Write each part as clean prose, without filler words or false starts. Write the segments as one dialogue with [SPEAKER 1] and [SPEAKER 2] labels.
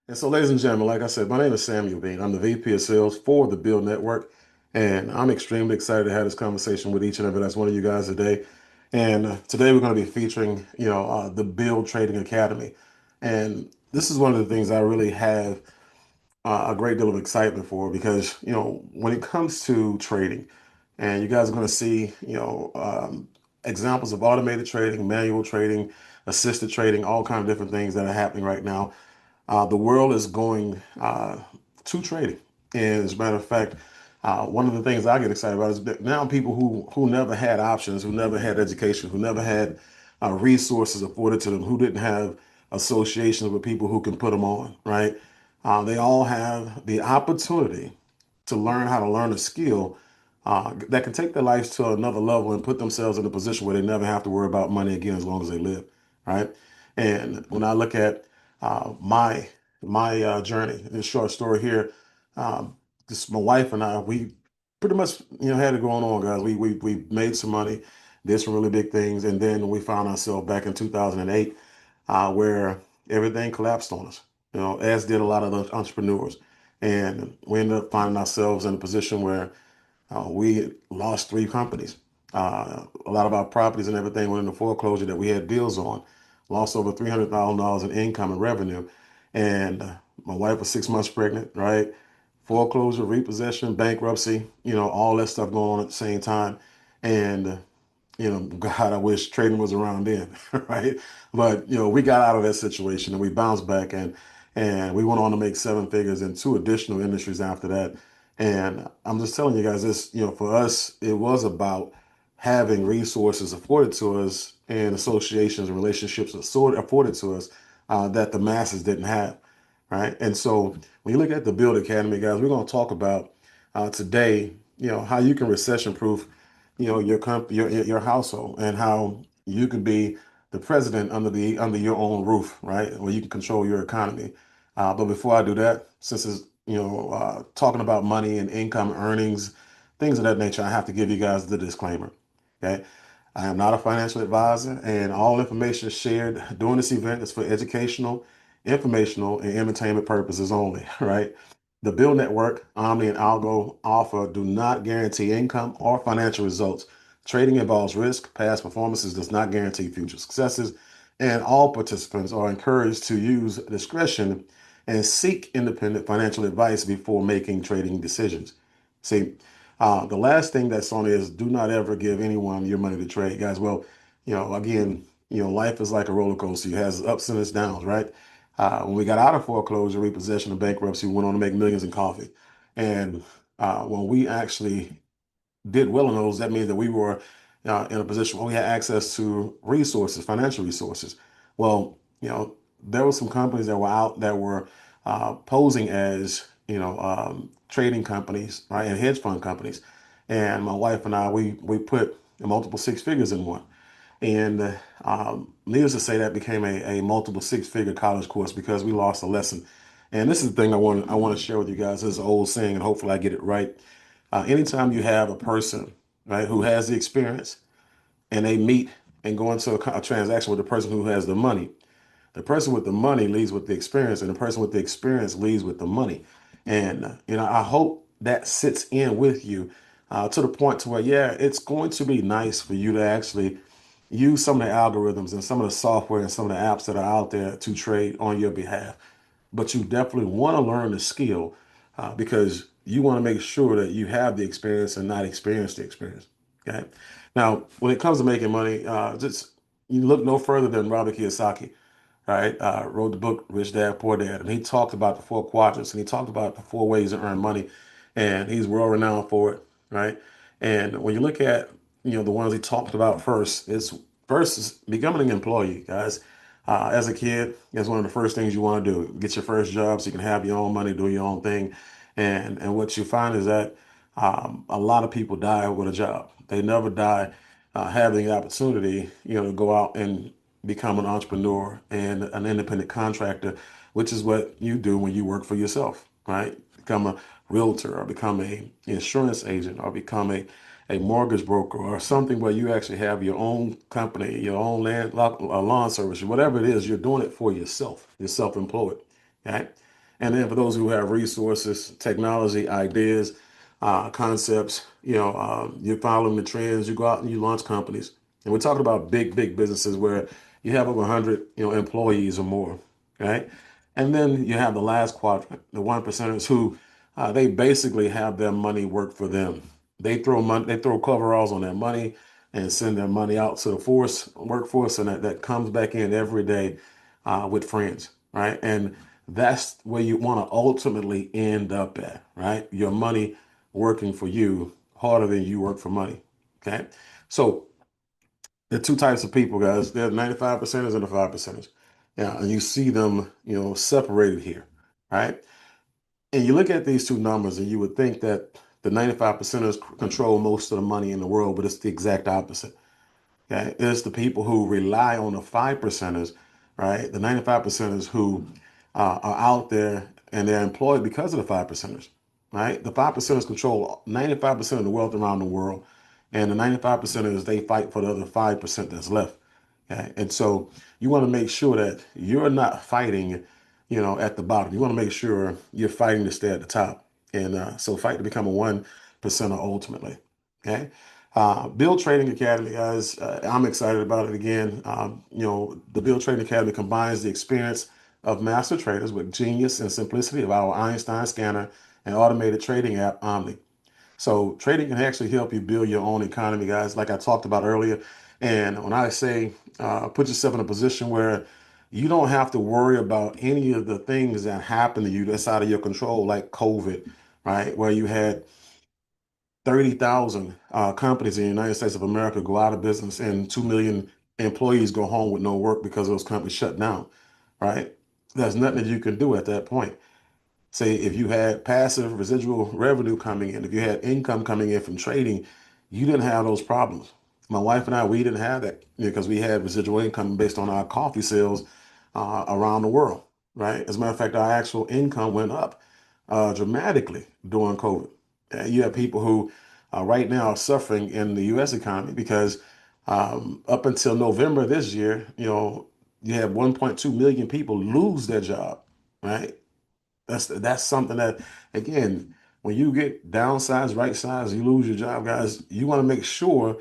[SPEAKER 1] And so, ladies and gentlemen, like I said, my name is Samuel Bean. I'm the VP of Sales for the Build Network, and I'm extremely excited to have this conversation with each and every last one of you guys today. And today we're going to be featuring, the Build Trading Academy. And this is one of the things I really have a great deal of excitement for because, when it comes to trading, and you guys are going to see, examples of automated trading, manual trading, assisted trading, all kind of different things that are happening right now. The world is going to trading. And as a matter of fact, one of the things I get excited about is that now people who never had options, who never had education, who never had resources afforded to them, who didn't have associations with people who can put them on, right? They all have the opportunity to learn how to learn a skill that can take their lives to another level and put themselves in a position where they never have to worry about money again as long as they live, right? And when I look at my journey, this short story here, just my wife and I, we pretty much had it going on, guys. We made some money, did some really big things, and then we found ourselves back in 2008, where everything collapsed on us. As did a lot of the entrepreneurs, and we ended up finding ourselves in a position where we lost three companies. A lot of our properties and everything went into foreclosure that we had deals on. Lost over $300,000 in income and revenue. And my wife was 6 months pregnant, right? Foreclosure, repossession, bankruptcy, all that stuff going on at the same time. And, God, I wish trading was around then, right? But, we got out of that situation and we bounced back and we went on to make seven figures in two additional industries after that. And I'm just telling you guys this, for us, it was about having resources afforded to us and associations and relationships afforded to us that the masses didn't have, right? And so when you look at the Build Academy, guys, we're going to talk about today, how you can recession proof, your household and how you can be the president under your own roof, right? Where you can control your economy. But before I do that, since it's talking about money and income, earnings, things of that nature, I have to give you guys the disclaimer. Okay, I am not a financial advisor, and all information shared during this event is for educational, informational, and entertainment purposes only. Right? The Build Network, Omni, and Algo offer do not guarantee income or financial results. Trading involves risk. Past performances does not guarantee future successes, and all participants are encouraged to use discretion and seek independent financial advice before making trading decisions. See, the last thing that's on is do not ever give anyone your money to trade, guys. Well, again, life is like a roller coaster. It has ups and its downs, right? When we got out of foreclosure, repossession, and bankruptcy, we went on to make millions in coffee. And when we actually did well in those, that means that we were in a position where we had access to resources, financial resources. Well, there were some companies that were out that were posing as, trading companies, right, and hedge fund companies. And my wife and I, we put multiple six figures in one. And needless to say, that became a multiple six-figure college course because we lost a lesson. And this is the thing I want to share with you guys. This is an old saying, and hopefully I get it right. Anytime you have a person, right, who has the experience, and they meet and go into a transaction with the person who has the person with the money leads with the experience, and the person with the experience leads with the money. And I hope that sits in with you to the point to where, yeah, it's going to be nice for you to actually use some of the algorithms and some of the software and some of the apps that are out there to trade on your behalf. But you definitely want to learn the skill because you want to make sure that you have the experience and not experience the experience. Okay. Now, when it comes to making money, just you look no further than Robert Kiyosaki, right? Wrote the book Rich Dad Poor Dad, and he talked about the four quadrants and he talked about the four ways to earn money, and he's well renowned for it, right? And when you look at the ones he talked about first, it's first is becoming an employee, guys. As a kid, that's one of the first things you want to do. Get your first job so you can have your own money, do your own thing, and what you find is that a lot of people die with a job. They never die having the opportunity, to go out and become an entrepreneur and an independent contractor, which is what you do when you work for yourself, right? Become a realtor or become a insurance agent or become a mortgage broker or something where you actually have your own company, your own lawn service, whatever it is, you're doing it for yourself. You're self-employed, right? And then for those who have resources, technology, ideas, concepts, you're following the trends, you go out and you launch companies. And we're talking about big, big businesses where you have over 100, employees or more, right? And then you have the last quadrant, the one percenters who they basically have their money work for them. They throw coveralls on their money and send their money out to the workforce, and that comes back in every day with friends, right? And that's where you want to ultimately end up at, right? Your money working for you harder than you work for money. Okay. So there are two types of people, guys. There are 95 percenters and the 5 percenters. Yeah, and you see them, separated here, right? And you look at these two numbers and you would think that the 95 percenters control most of the money in the world, but it's the exact opposite. Okay, it's the people who rely on the 5 percenters, right? The 95 percenters who are out there and they're employed because of the 5 percenters, right? The 5 percenters control 95% of the wealth around the world, and the 95 percenters they fight for the other 5% that's left. Okay, and so you want to make sure that you're not fighting, at the bottom. You want to make sure you're fighting to stay at the top, and so fight to become a 1 percenter ultimately. Okay. Build Trading Academy, guys. I'm excited about it again. The Build Trading Academy combines the experience of master traders with genius and simplicity of our Einstein scanner and automated trading app, Omni. So trading can actually help you build your own economy, guys, like I talked about earlier. And when I say put yourself in a position where you don't have to worry about any of the things that happen to you that's out of your control, like COVID, right? Where you had 30,000 companies in the United States of America go out of business and 2 million employees go home with no work because those companies shut down, right? There's nothing that you can do at that point. Say if you had passive residual revenue coming in, if you had income coming in from trading, you didn't have those problems. My wife and I, we didn't have that because we had residual income based on our coffee sales around the world, right? As a matter of fact, our actual income went up dramatically during COVID. You have people who right now are suffering in the U.S. economy because up until November this year, you have 1.2 million people lose their job, right? That's something that, again, when you get downsized, right size, you lose your job, guys, you want to make sure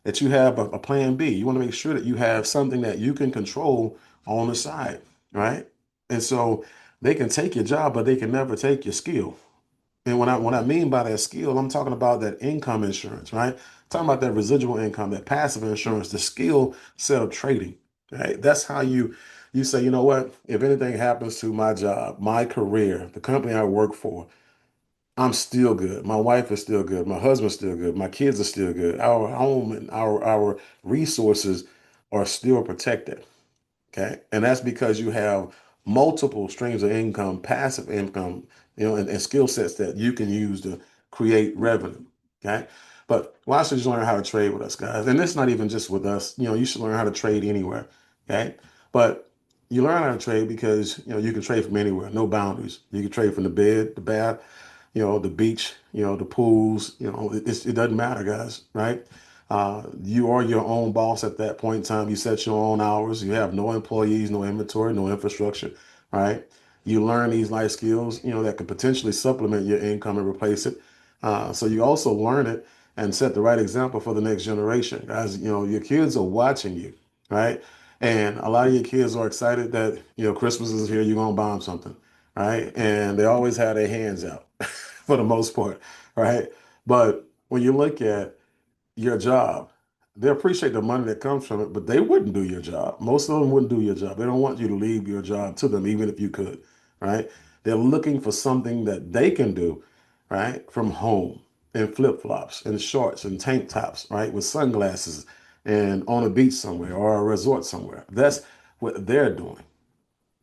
[SPEAKER 1] that you have a plan B. You want to make sure that you have something that you can control on the side, right? And so they can take your job, but they can never take your skill. And when I mean by that skill, I'm talking about that income insurance, right? Talking about that residual income, that passive insurance, the skill set of trading, right? That's how you say, you know what? If anything happens to my job, my career, the company I work for, I'm still good. My wife is still good. My husband's still good. My kids are still good. Our home and our resources are still protected. Okay. And that's because you have multiple streams of income, passive income, and skill sets that you can use to create revenue. Okay. But why should you learn how to trade with us, guys? And it's not even just with us. You should learn how to trade anywhere. Okay. But you learn how to trade because, you can trade from anywhere, no boundaries. You can trade from the bed, the bath, the beach, the pools, it doesn't matter, guys, right? You are your own boss at that point in time. You set your own hours. You have no employees, no inventory, no infrastructure, right? You learn these life skills, that could potentially supplement your income and replace it. So you also learn it and set the right example for the next generation. Guys, your kids are watching you, right? And a lot of your kids are excited that, Christmas is here, you're gonna buy them something, right? And they always have their hands out for the most part, right? But when you look at your job, they appreciate the money that comes from it, but they wouldn't do your job. Most of them wouldn't do your job. They don't want you to leave your job to them, even if you could, right? They're looking for something that they can do, right, from home in flip-flops and shorts and tank tops, right, with sunglasses and on a beach somewhere or a resort somewhere. That's what they're doing.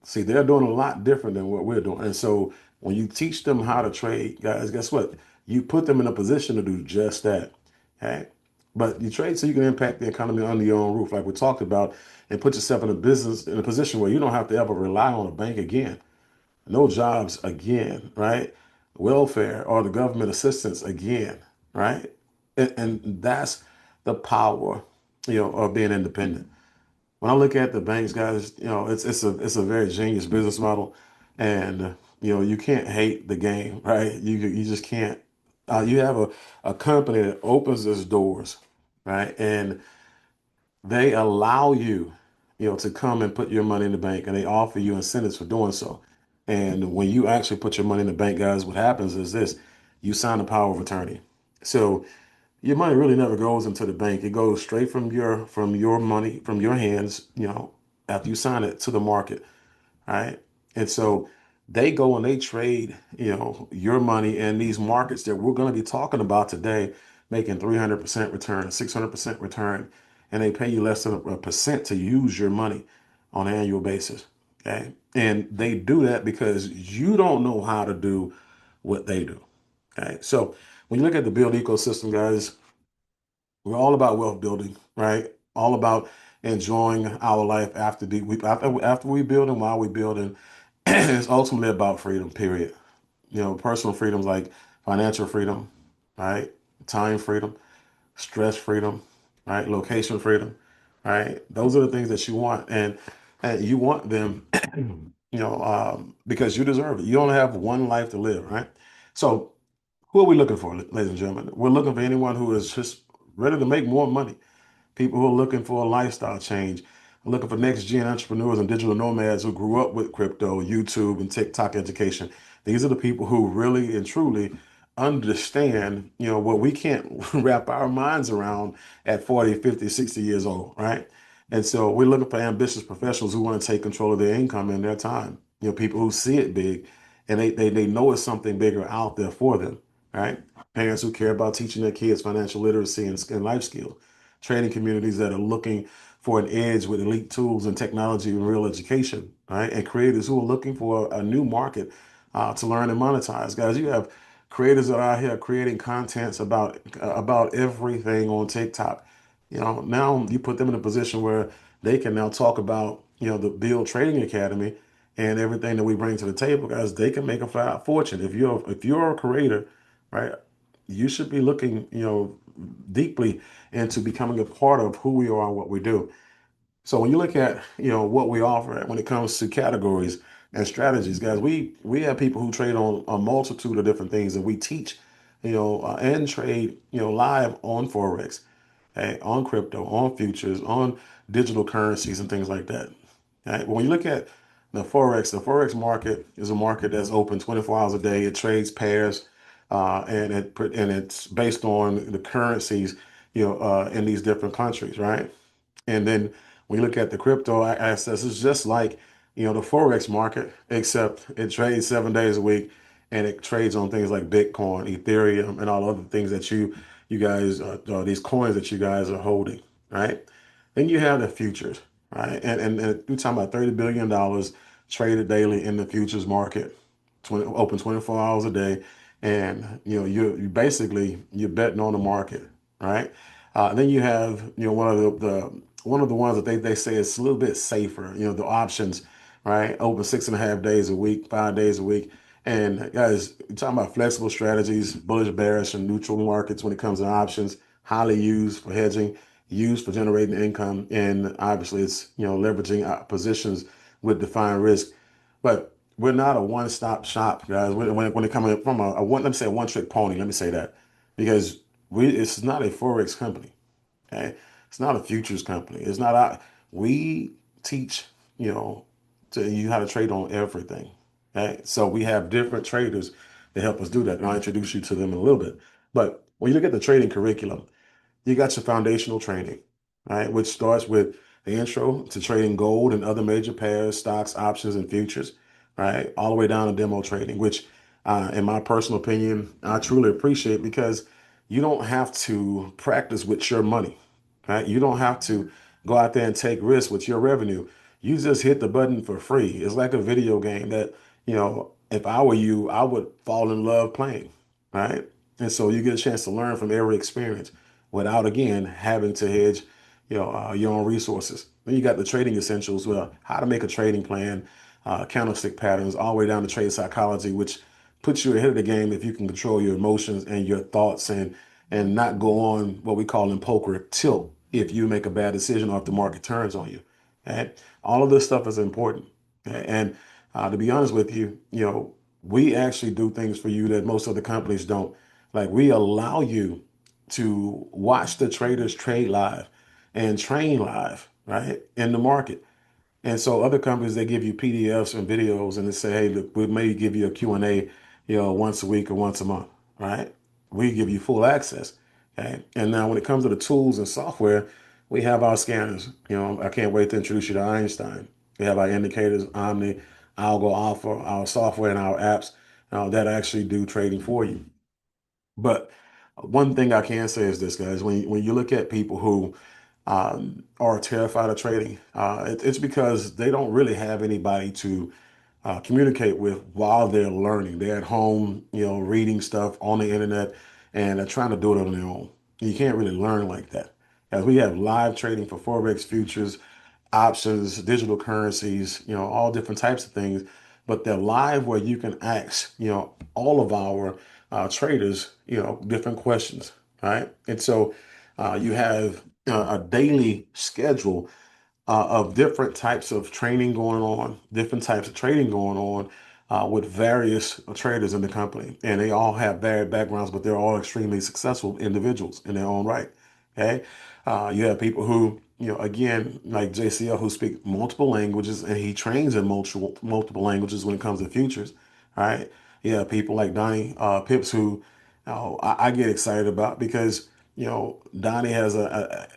[SPEAKER 1] See, they're doing a lot different than what we're doing. And so when you teach them how to trade, guys, guess what? You put them in a position to do just that. Okay. But you trade so you can impact the economy under your own roof, like we talked about, and put yourself in a business in a position where you don't have to ever rely on a bank again. No jobs again, right? Welfare or the government assistance again, right? And that's the power, of being independent. When I look at the banks, guys, it's a very genius business model, and you can't hate the game, right? You just can't. You have a company that opens its doors, right? And they allow you, to come and put your money in the bank, and they offer you incentives for doing so. And when you actually put your money in the bank, guys, what happens is this: you sign a power of attorney. So your money really never goes into the bank. It goes straight from your money, from your hands, after you sign it, to the market, right? And so they go and they trade, your money in these markets that we're going to be talking about today, making 300% return, 600% return, and they pay you less than a percent to use your money on an annual basis. Okay. And they do that because you don't know how to do what they do. Okay. So when you look at the build ecosystem, guys, we're all about wealth building, right? All about enjoying our life after we build and while we build, and it's ultimately about freedom. Period. Personal freedoms like financial freedom, right? Time freedom, stress freedom, right? Location freedom, right? Those are the things that you want, and you want them, because you deserve it. You only have one life to live, right? So, who are we looking for, ladies and gentlemen? We're looking for anyone who is just ready to make more money. People who are looking for a lifestyle change, looking for next gen entrepreneurs and digital nomads who grew up with crypto, YouTube, and TikTok education. These are the people who really and truly understand, what we can't wrap our minds around at 40, 50, 60 years old, right? And so we're looking for ambitious professionals who want to take control of their income and their time. People who see it big, and they know it's something bigger out there for them, right? Parents who care about teaching their kids financial literacy and life skills, training communities that are looking for an edge with elite tools and technology and real education, right? And creators who are looking for a new market to learn and monetize. Guys, you have creators that are out here creating contents about everything on TikTok. Now you put them in a position where they can now talk about, the Build Trading Academy and everything that we bring to the table, guys. They can make a flat fortune. If you're a creator, right? You should be looking, deeply into becoming a part of who we are and what we do. So when you look at, what we offer when it comes to categories and strategies, guys, we have people who trade on a multitude of different things, and we teach, and trade, live on Forex, okay, on crypto, on futures, on digital currencies and things like that. Right? When you look at the Forex market is a market that's open 24 hours a day. It trades pairs, and it's based on the currencies, in these different countries, right? And then when you look at the crypto assets, it's just like, the Forex market, except it trades 7 days a week, and it trades on things like Bitcoin, Ethereum, and all other things that you guys, these coins that you guys are holding, right? Then you have the futures, right? And you're talking about $30 billion traded daily in the futures market, open 24 hours a day. And, you basically, you're betting on the market, right? Then you have, one of the ones that they say is a little bit safer, the options, right? Open 6.5 days a week, 5 days a week. And guys, you're talking about flexible strategies, bullish, bearish, and neutral markets when it comes to options, highly used for hedging, used for generating income, and obviously it's, leveraging positions with defined risk. But we're not a one-stop shop, guys. When it comes from a one, let me say a one-trick pony. Let me say that because it's not a forex company. Okay, it's not a futures company. It's not. We teach, you know, to you how to trade on everything. Okay, so we have different traders that help us do that, and I'll introduce you to them in a little bit. But when you look at the trading curriculum, you got your foundational training, right, which starts with the intro to trading gold and other major pairs, stocks, options, and futures, right, all the way down to demo trading, which, in my personal opinion, I truly appreciate because you don't have to practice with your money, right? You don't have to go out there and take risks with your revenue. You just hit the button for free. It's like a video game that, if I were you, I would fall in love playing, right? And so you get a chance to learn from every experience without again having to hedge, your own resources. Then you got the trading essentials, well, how to make a trading plan, candlestick patterns, all the way down to trade psychology, which puts you ahead of the game if you can control your emotions and your thoughts and not go on what we call in poker tilt if you make a bad decision or if the market turns on you. Okay? All of this stuff is important. Okay? And to be honest with you, we actually do things for you that most other companies don't. Like we allow you to watch the traders trade live and train live, right, in the market. And so other companies, they give you PDFs and videos and they say, hey, look, we may give you a Q&A, once a week or once a month, right? We give you full access. Okay. And now when it comes to the tools and software, we have our scanners. I can't wait to introduce you to Einstein. We have our indicators, Omni, Algo Alpha, our software and our apps that actually do trading for you. But one thing I can say is this, guys, when you look at people who are terrified of trading, it's because they don't really have anybody to communicate with while they're learning. They're at home, reading stuff on the internet, and they're trying to do it on their own. You can't really learn like that. As we have live trading for Forex futures, options, digital currencies, all different types of things, but they're live where you can ask, all of our traders, different questions, right? And so you have a daily schedule of different types of training going on, different types of trading going on with various traders in the company. And they all have varied backgrounds, but they're all extremely successful individuals in their own right. Okay. You have people who, again, like JCL, who speak multiple languages and he trains in multiple languages when it comes to futures. Right. You have people like Donnie Pips who I get excited about because Donnie has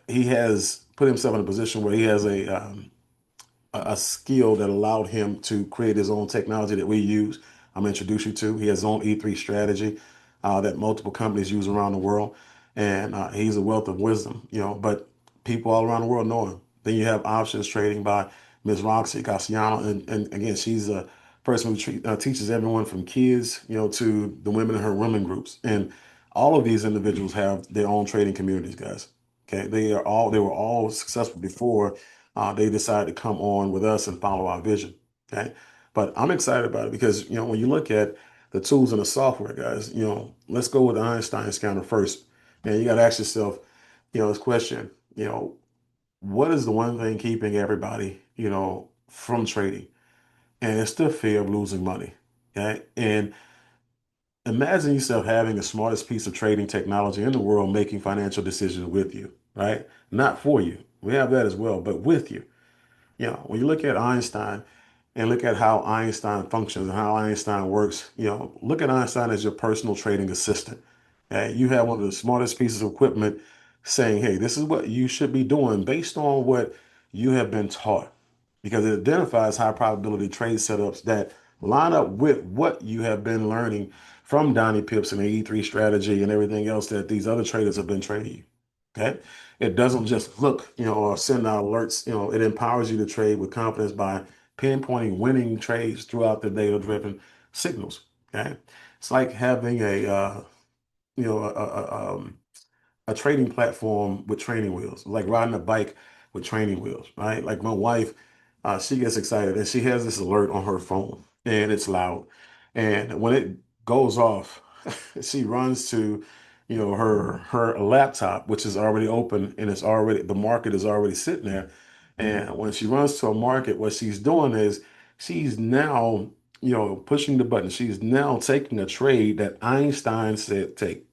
[SPEAKER 1] he has put himself in a position where he has a skill that allowed him to create his own technology that we use. I'm gonna introduce you to. He has his own E3 strategy that multiple companies use around the world, and he's a wealth of wisdom. But people all around the world know him. Then you have options trading by Ms. Roxy Cassiano, and again, she's a person who teaches everyone from kids, to the women in her women groups, and all of these individuals have their own trading communities, guys. Okay, they were all successful before they decided to come on with us and follow our vision. Okay. But I'm excited about it because, when you look at the tools and the software, guys, let's go with the Einstein scanner first. And you got to ask yourself, this question, what is the one thing keeping everybody, from trading? And it's the fear of losing money. Okay. And imagine yourself having the smartest piece of trading technology in the world making financial decisions with you, right? Not for you. We have that as well, but with you. When you look at Einstein and look at how Einstein functions and how Einstein works, look at Einstein as your personal trading assistant. Okay? You have one of the smartest pieces of equipment saying, hey, this is what you should be doing based on what you have been taught, because it identifies high probability trade setups that line up with what you have been learning from Donnie Pips and the E3 strategy and everything else that these other traders have been trading you. Okay. It doesn't just look, or send out alerts. It empowers you to trade with confidence by pinpointing winning trades throughout the data-driven signals. Okay. It's like having you know, a, a, um, a trading platform with training wheels, like riding a bike with training wheels, right? Like my wife, she gets excited and she has this alert on her phone and it's loud. And when it goes off, she runs to, her laptop, which is already open and it's already, the market is already sitting there. And when she runs to a market, what she's doing is she's now, pushing the button. She's now taking a trade that Einstein said take.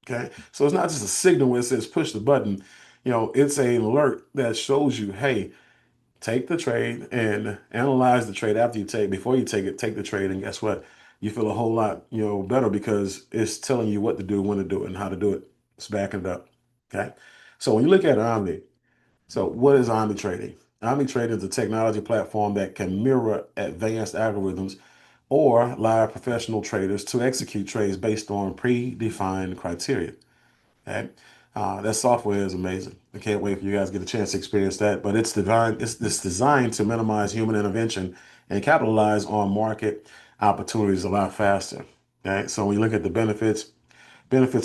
[SPEAKER 1] Okay. So it's not just a signal where it says push the button. It's an alert that shows you, hey, take the trade and analyze the trade after you take, before you take the trade. And guess what? You feel a whole lot, better because it's telling you what to do, when to do it, and how to do it. It's backing it up. Okay. So when you look at Omni, so what is Omni trading? Omni trading is a technology platform that can mirror advanced algorithms or live professional traders to execute trades based on predefined criteria. Okay. That software is amazing. I can't wait for you guys to get a chance to experience that. But it's designed to minimize human intervention and capitalize on market opportunities a lot faster. Okay. So when you look at the benefits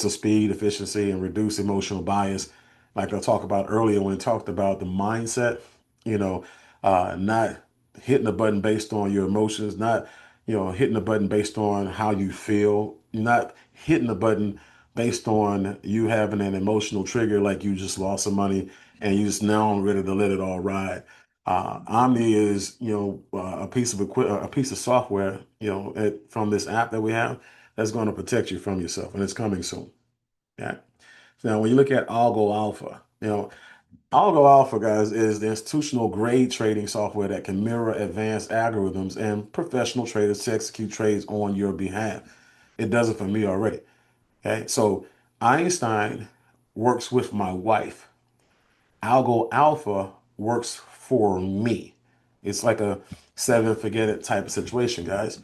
[SPEAKER 1] of speed, efficiency, and reduce emotional bias, like I talked about earlier when we talked about the mindset, you know, not hitting the button based on your emotions, not, hitting the button based on how you feel, not hitting the button based on you having an emotional trigger like you just lost some money and you just now ready to let it all ride. Omni is, a piece of a piece of software, from this app that we have that's going to protect you from yourself, and it's coming soon. Yeah. Now, when you look at Algo Alpha, Algo Alpha, guys, is the institutional grade trading software that can mirror advanced algorithms and professional traders to execute trades on your behalf. It does it for me already. Okay. So Einstein works with my wife. Algo Alpha works for me. It's like a set it and forget it type of situation, guys.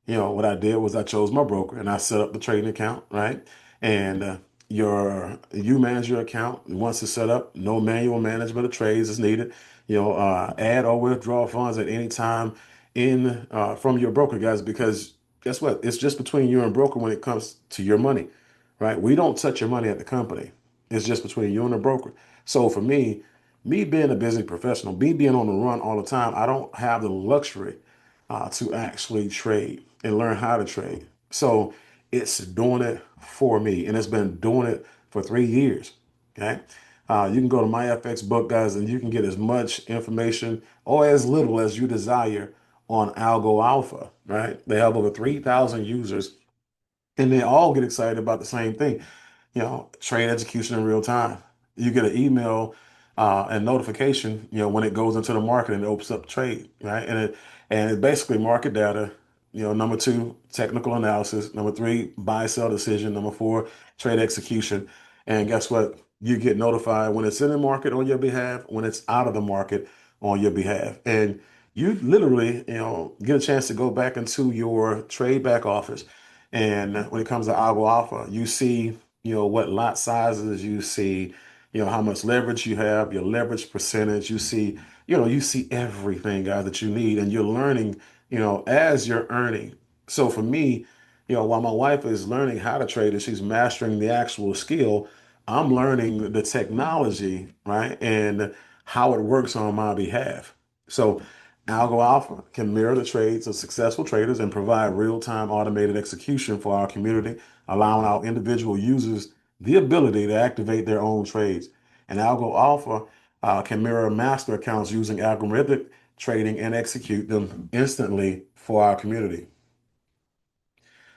[SPEAKER 1] What I did was I chose my broker and I set up the trading account, right? And you manage your account. Once it's set up, no manual management of trades is needed. Add or withdraw funds at any time in from your broker, guys, because guess what? It's just between you and broker when it comes to your money, right? We don't touch your money at the company. It's just between you and the broker. So for me being a busy professional, me being on the run all the time, I don't have the luxury to actually trade and learn how to trade. So it's doing it for me, and it's been doing it for 3 years. Okay. You can go to MyFX book, guys, and you can get as much information or as little as you desire on Algo Alpha, right? They have over 3,000 users, and they all get excited about the same thing, trade execution in real time. You get an email and notification, when it goes into the market and it opens up trade, right? And it's basically market data. Number two, technical analysis. Number three, buy sell decision. Number four, trade execution. And guess what? You get notified when it's in the market on your behalf, when it's out of the market on your behalf, and you literally, get a chance to go back into your trade back office. And when it comes to Agua Alpha, you see, what lot sizes, you see, how much leverage you have, your leverage percentage, you see everything, guys, that you need, and you're learning, as you're earning. So for me, while my wife is learning how to trade and she's mastering the actual skill, I'm learning the technology, right? And how it works on my behalf. So Algo Alpha can mirror the trades of successful traders and provide real-time automated execution for our community, allowing our individual users the ability to activate their own trades. And Algo Alpha can mirror master accounts using algorithmic trading and execute them instantly for our community.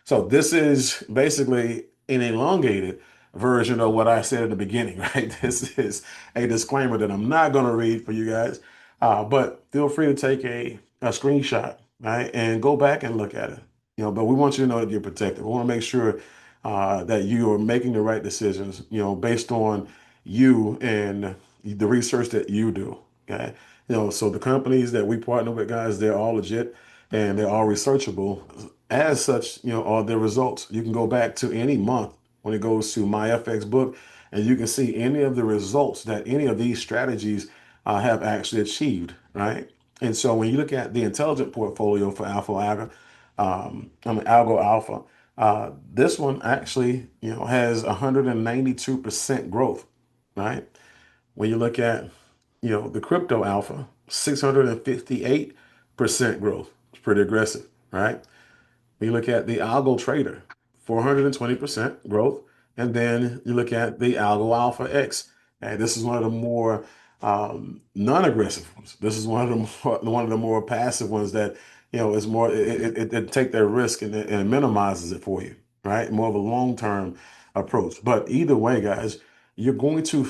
[SPEAKER 1] So this is basically an elongated version of what I said in the beginning, right? This is a disclaimer that I'm not going to read for you guys, but feel free to take a screenshot, right, and go back and look at it. But we want you to know that you're protected. We want to make sure that you are making the right decisions, based on you and the research that you do. Okay. So the companies that we partner with, guys, they're all legit and they're all researchable. As such, are the results. You can go back to any month when it goes to MyFX book, and you can see any of the results that any of these strategies have actually achieved, right? And so when you look at the intelligent portfolio for Algo Alpha, this one actually, has 192% growth, right? When you look at, the crypto alpha, 658% growth. It's pretty aggressive, right? When you look at the algo trader, 420% growth. And then you look at the algo alpha X. And this is one of the more non-aggressive ones. This is one of the more passive ones that, is more, it take their risk and it minimizes it for you, right? More of a long-term approach. But either way, guys, you're going to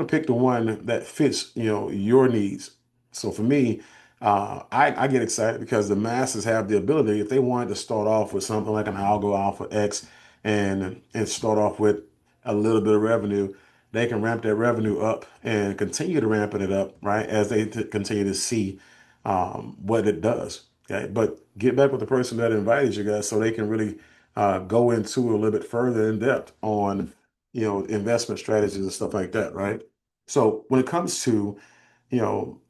[SPEAKER 1] pick the one that fits, your needs. So for me, I get excited because the masses have the ability, if they wanted to start off with something like an Algo Alpha X and start off with a little bit of revenue, they can ramp their revenue up and continue to ramping it up, right, as they continue to see what it does. Okay, but get back with the person that invited you guys so they can really go into a little bit further in depth on, investment strategies and stuff like that, right? So when it comes to, you know,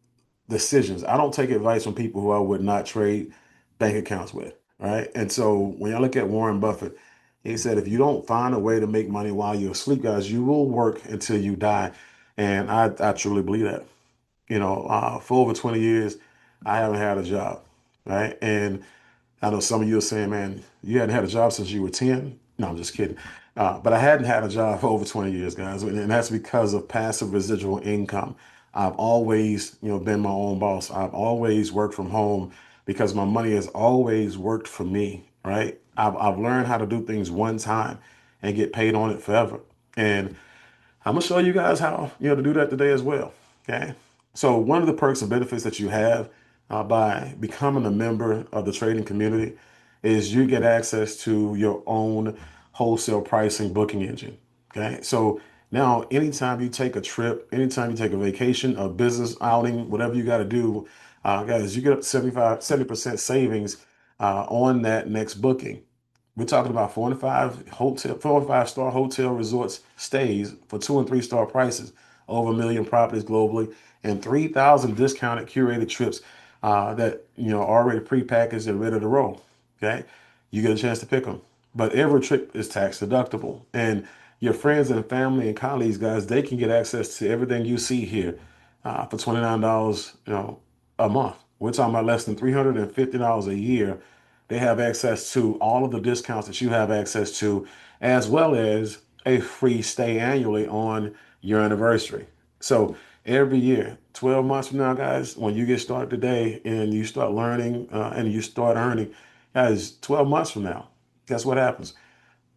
[SPEAKER 1] decisions. I don't take advice from people who I would not trade bank accounts with, right? And so when I look at Warren Buffett, he said, if you don't find a way to make money while you're asleep, guys, you will work until you die. And I truly believe that. For over 20 years, I haven't had a job, right? And I know some of you are saying, man, you hadn't had a job since you were 10. No, I'm just kidding. But I hadn't had a job for over 20 years, guys. And that's because of passive residual income. I've always, been my own boss. I've always worked from home because my money has always worked for me, right? I've learned how to do things one time and get paid on it forever. And I'm gonna show you guys how, to do that today as well. Okay. So one of the perks and benefits that you have by becoming a member of the trading community is you get access to your own wholesale pricing booking engine. Okay. So now anytime you take a trip, anytime you take a vacation, a business outing, whatever you got to do, guys, you get up to 70% savings on that next booking. We're talking about 4 and 5 star hotel resorts stays for 2 and 3 star prices, over 1 million properties globally, and 3,000 discounted curated trips that already prepackaged and ready to roll. Okay, you get a chance to pick them, but every trip is tax deductible, and your friends and family and colleagues, guys, they can get access to everything you see here for $29, a month. We're talking about less than $350 a year. They have access to all of the discounts that you have access to, as well as a free stay annually on your anniversary. So every year, 12 months from now, guys, when you get started today and you start learning and you start earning, guys, 12 months from now, guess what happens?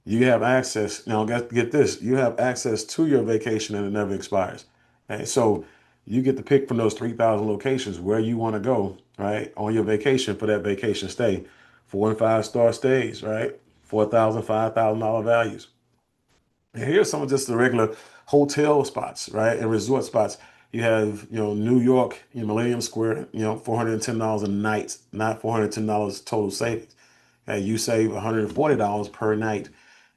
[SPEAKER 1] You have access. Now, get this, you have access to your vacation and it never expires. Okay? So you get to pick from those 3,000 locations where you want to go, right, on your vacation for that vacation stay. 4 and 5 star stays, right? 4,000, $5,000 values. And here's some of just the regular hotel spots, right? And resort spots. You have, New York, Millennium Square, $410 a night, not $410 total savings. You save $140 per night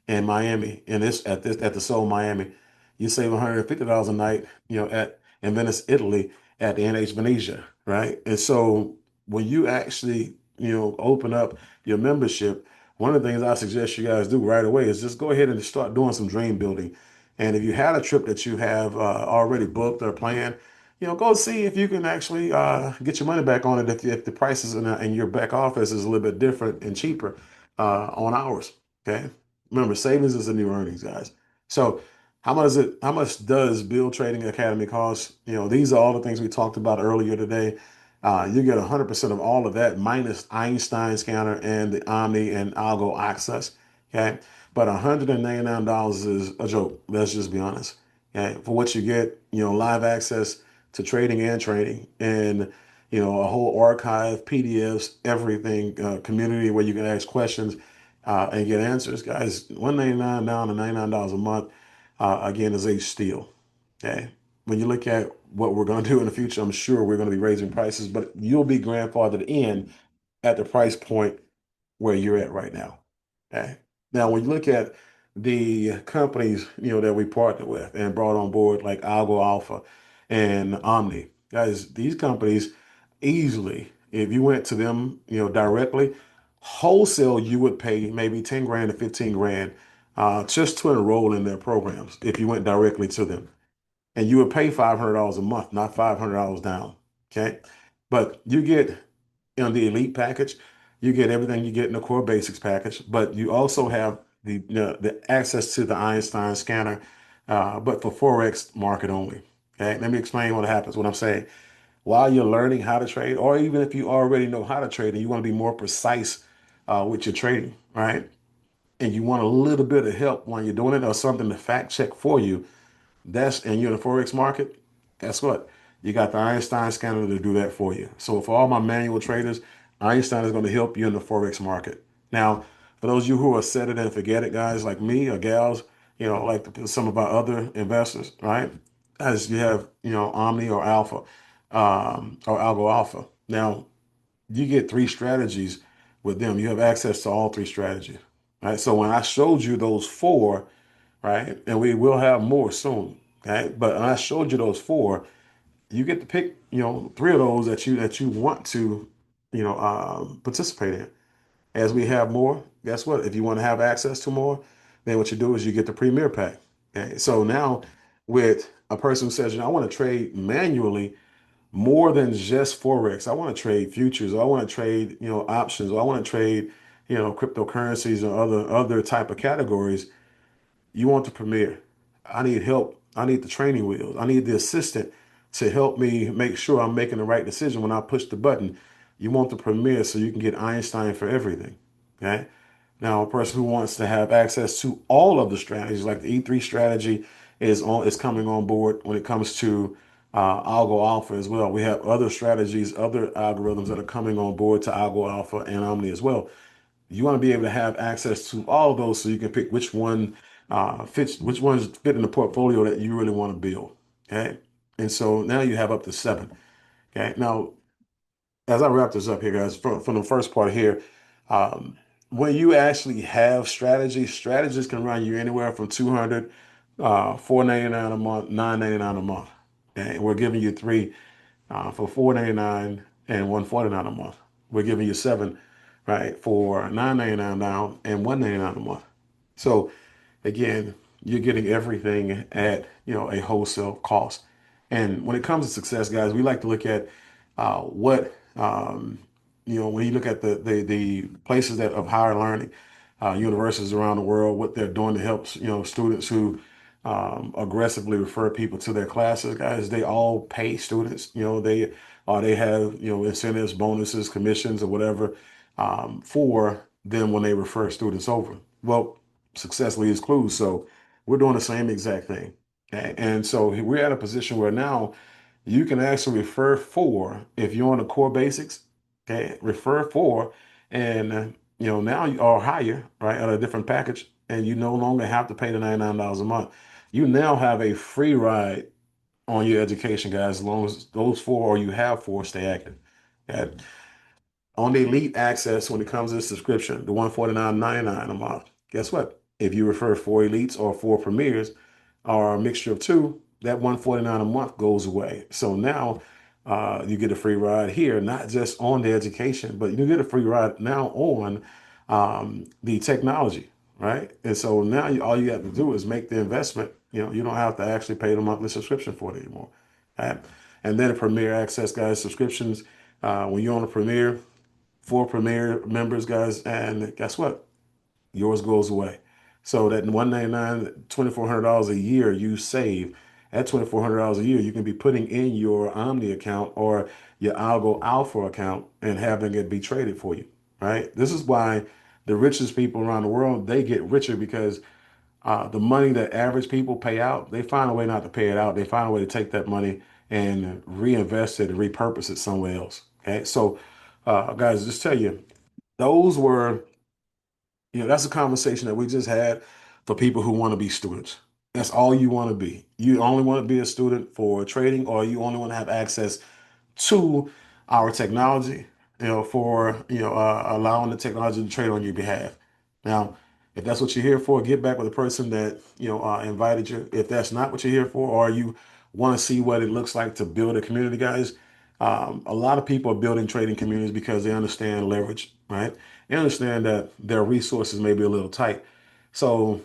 [SPEAKER 1] in Miami, and this at the Seoul Miami. You save $150 a night, at in Venice, Italy, at the NH Venezia, right? And so when you actually, open up your membership, one of the things I suggest you guys do right away is just go ahead and start doing some dream building. And if you had a trip that you have already booked or planned, go see if you can actually get your money back on it if the prices in your back office is a little bit different and cheaper on ours. Okay. Remember, savings is the new earnings, guys. So how much does Bill Trading Academy cost? These are all the things we talked about earlier today. You get 100% of all of that minus Einstein Scanner and the Omni and Algo Access. Okay. But $199 is a joke. Let's just be honest. Okay. For what you get, live access to trading and training and, a whole archive, PDFs, everything, community where you can ask questions and get answers, guys. 199 down to $99 a month, again, is a steal. Okay. When you look at what we're going to do in the future, I'm sure we're going to be raising prices, but you'll be grandfathered in at the price point where you're at right now. Okay. Now, when you look at the companies, that we partner with and brought on board, like Algo Alpha and Omni, guys, these companies easily, if you went to them, directly, wholesale, you would pay maybe 10 grand to 15 grand just to enroll in their programs if you went directly to them. And you would pay $500 a month, not $500 down. Okay. But you get in the elite package, you get everything you get in the core basics package, but you also have the access to the Einstein scanner, but for Forex market only. Okay, let me explain what happens. What I'm saying, while you're learning how to trade, or even if you already know how to trade and you want to be more precise with your trading, right? And you want a little bit of help when you're doing it or something to fact check for you, and you're in the Forex market, guess what? You got the Einstein scanner to do that for you. So for all my manual traders, Einstein is going to help you in the Forex market. Now, for those of you who are set it and forget it, guys like me or gals, like some of our other investors, right? As you have, Omni or Alpha, or Algo Alpha. Now, you get 3 strategies with them. You have access to all 3 strategies, right? So when I showed you those four, right? And we will have more soon. Okay. But when I showed you those four, you get to pick, 3 of those that you want to, participate in. As we have more, guess what? If you want to have access to more, then what you do is you get the premier pack. Okay. So now with a person who says, I want to trade manually more than just Forex. I want to trade futures, or I want to trade, options, or I want to trade, cryptocurrencies or other type of categories. You want the premier. I need help. I need the training wheels. I need the assistant to help me make sure I'm making the right decision when I push the button. You want the Premier so you can get Einstein for everything. Okay. Now, a person who wants to have access to all of the strategies, like the E3 strategy, is coming on board when it comes to Algo Alpha as well. We have other strategies, other algorithms that are coming on board to Algo Alpha and Omni as well. You want to be able to have access to all of those so you can pick which one fits, which ones fit in the portfolio that you really want to build. Okay. And so now you have up to seven. Okay. Now, as I wrap this up here, guys, from the first part here, um, when you actually have strategies can run you anywhere from 200, 499 a month, 999 a month. Okay. And we're giving you three for 499 and 149 a month. We're giving you seven, right, for 999 down and 199 a month. So again, you're getting everything at a wholesale cost. And when it comes to success, guys, we like to look at what when you look at the places that of higher learning, universities around the world, what they're doing to help students who aggressively refer people to their classes, guys. They all pay students. They have incentives, bonuses, commissions, or whatever for them when they refer students over. Well, success leaves clues. So we're doing the same exact thing. Okay? And so we're at a position where now you can actually refer for if you're on the core basics. Okay, refer for, and now you are higher, right, at a different package, and you no longer have to pay the $99 a month. You now have a free ride on your education, guys, as long as those four or you have four stay active. Okay? On the elite access, when it comes to the subscription, the 149.99 a month, guess what? If you refer four elites or four premieres or a mixture of two, that 149 a month goes away. So now you get a free ride here, not just on the education, but you get a free ride now on the technology, right? And so now all you have to do is make the investment. You don't have to actually pay the monthly subscription for it anymore. Right? And then a Premier Access, guys, subscriptions. When you're on a Premier, four Premier members, guys, and guess what? Yours goes away. So that 199, $2,400 a year you save, at $2,400 a year, you can be putting in your Omni account or your Algo Alpha account and having it be traded for you, right? This is why the richest people around the world, they get richer because the money that average people pay out, they find a way not to pay it out. They find a way to take that money and reinvest it and repurpose it somewhere else. Okay. So, guys, just tell you, those were that's a conversation that we just had for people who want to be students. That's all you want to be. You only want to be a student for trading, or you only want to have access to our technology, for allowing the technology to trade on your behalf. Now, if that's what you're here for, get back with the person that invited you. If that's not what you're here for, or you want to see what it looks like to build a community, guys, a lot of people are building trading communities because they understand leverage, right? They understand that their resources may be a little tight. So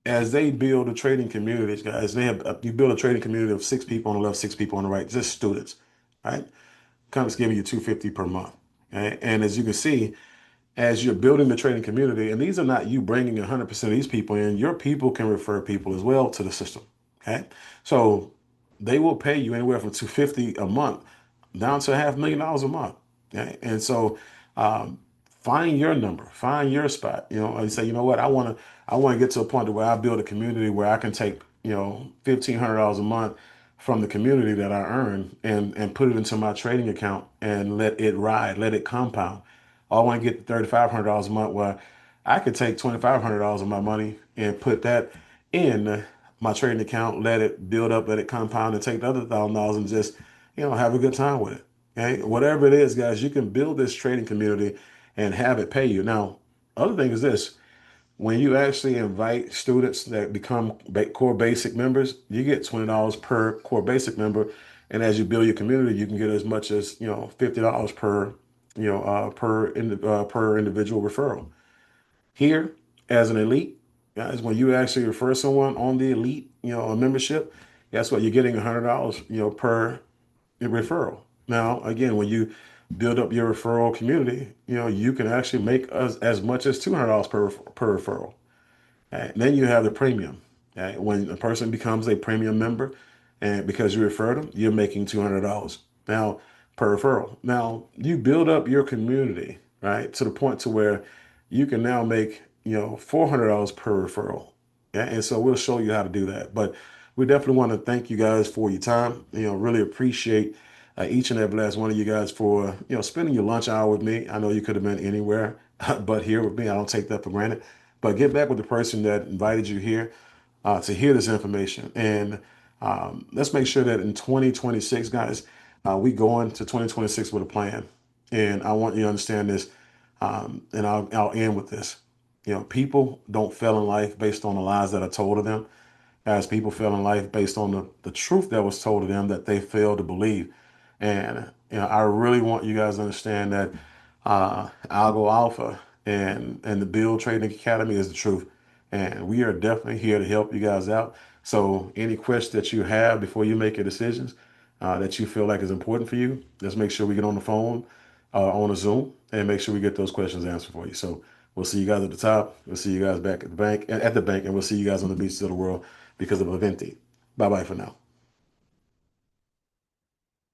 [SPEAKER 1] as they build a trading community, guys, you build a trading community of six people on the left, six people on the right, just students, right? Comes giving you 250 per month. Okay? And as you can see, as you're building the trading community, and these are not you bringing 100% of these people in, your people can refer people as well to the system. Okay. So they will pay you anywhere from 250 a month down to $500,000 a month. Okay. And so um, find your number, find your spot. You say, you know what, I want to get to a point where I build a community where I can take, $1,500 a month from the community that I earn and put it into my trading account and let it ride, let it compound. I want to get to $3,500 a month where I could take $2,500 of my money and put that in my trading account, let it build up, let it compound, and take the other $1,000 and just, have a good time with it. Okay. Whatever it is, guys, you can build this trading community and have it pay you. Now, other thing is this. When you actually invite students that become core basic members, you get $20 per core basic member. And as you build your community, you can get as much as, $50 per individual referral. Here, as an elite, guys, when you actually refer someone on the elite, a membership, guess what? You're getting $100, per referral. Now, again, when you build up your referral community, you can actually make as much as $200 per referral. And then you have the premium. Okay? When a person becomes a premium member, And because you referred them, you're making $200 now per referral. Now you build up your community, right, to the point to where you can now make, $400 per referral. Yeah, and so we'll show you how to do that. But we definitely want to thank you guys for your time. Really appreciate each and every last one of you guys for spending your lunch hour with me. I know you could have been anywhere, but here with me. I don't take that for granted. But get back with the person that invited you here to hear this information. And let's make sure that in 2026, guys, we go into 2026 with a plan. And I want you to understand this. And I'll end with this. People don't fail in life based on the lies that are told to them, as people fail in life based on the truth that was told to them that they failed to believe. And I really want you guys to understand that Algo Alpha and the Build Trading Academy is the truth. And we are definitely here to help you guys out. So any questions that you have before you make your decisions that you feel like is important for you, let's make sure we get on the phone, on a Zoom, and make sure we get those questions answered for you. So we'll see you guys at the top. We'll see you guys back at the bank, and we'll see you guys on the beaches of the world because of Aventi. Bye bye for now.